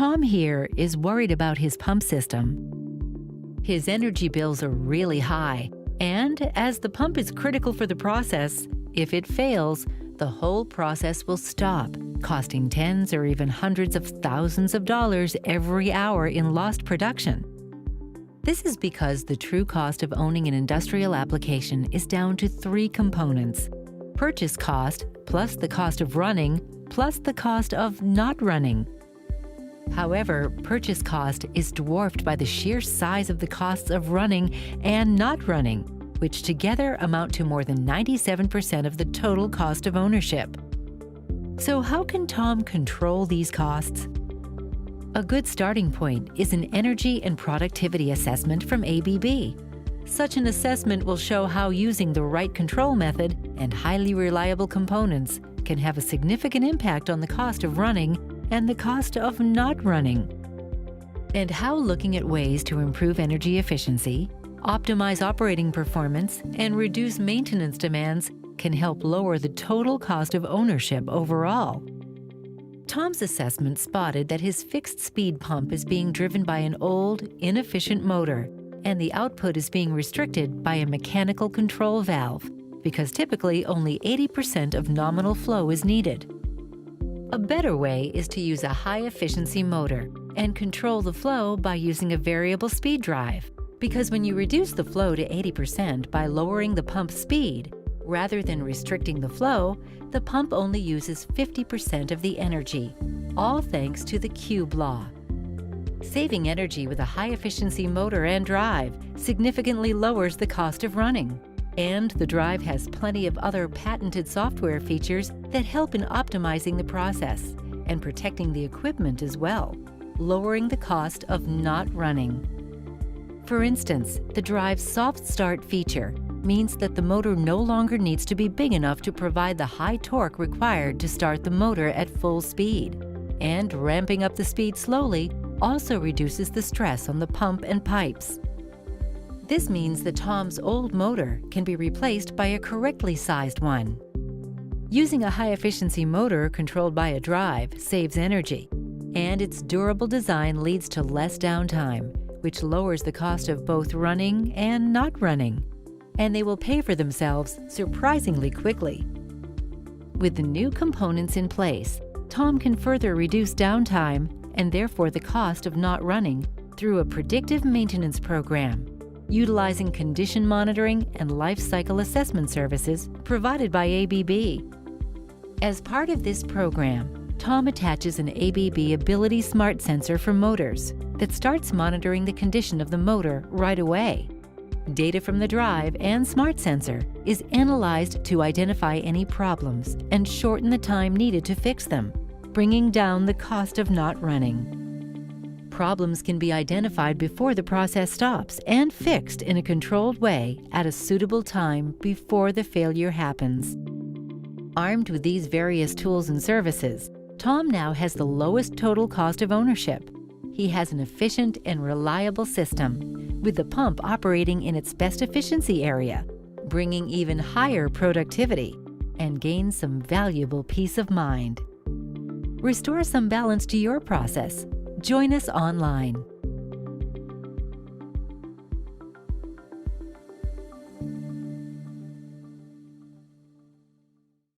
Tom here is worried about his pump system. His energy bills are really high, and as the pump is critical for the process, if it fails, the whole process will stop, costing tens or even hundreds of thousands of dollars every hour in lost production. This is because the true cost of owning an industrial application is down to 3 components: purchase cost, plus the cost of running, plus the cost of not running. However, purchase cost is dwarfed by the sheer size of the costs of running and not running, which together amount to more than 97% of the total cost of ownership. So how can Tom control these costs? A good starting point is an energy and productivity assessment from ABB. Such an assessment will show how using the right control method and highly reliable components can have a significant impact on the cost of running and the cost of not running, and how looking at ways to improve energy efficiency, optimize operating performance, and reduce maintenance demands can help lower the total cost of ownership overall. Tom's assessment spotted that his fixed-speed pump is being driven by an old, inefficient motor, and the output is being restricted by a mechanical control valve, because typically only 80% of nominal flow is needed. A better way is to use a high-efficiency motor and control the flow by using a variable speed drive, because when you reduce the flow to 80% by lowering the pump speed, rather than restricting the flow, the pump only uses 50% of the energy, all thanks to the cube law. Saving energy with a high-efficiency motor and drive significantly lowers the cost of running. And the drive has plenty of other patented software features that help in optimizing the process and protecting the equipment as well, lowering the cost of not running. For instance, the drive's soft start feature means that the motor no longer needs to be big enough to provide the high torque required to start the motor at full speed, and ramping up the speed slowly also reduces the stress on the pump and pipes. This means that Tom's old motor can be replaced by a correctly sized one. Using a high-efficiency motor controlled by a drive saves energy, and its durable design leads to less downtime, which lowers the cost of both running and not running, and they will pay for themselves surprisingly quickly. With the new components in place, Tom can further reduce downtime and therefore the cost of not running through a predictive maintenance program, utilizing condition monitoring and life cycle assessment services provided by ABB. As part of this program, Tom attaches an ABB Ability Smart Sensor for motors that starts monitoring the condition of the motor right away. Data from the drive and smart sensor is analyzed to identify any problems and shorten the time needed to fix them, bringing down the cost of not running. Problems can be identified before the process stops and fixed in a controlled way at a suitable time before the failure happens. Armed with these various tools and services, Tom now has the lowest total cost of ownership. He has an efficient and reliable system, with the pump operating in its best efficiency area, bringing even higher productivity, and gains some valuable peace of mind. Restore some balance to your process. Join us online.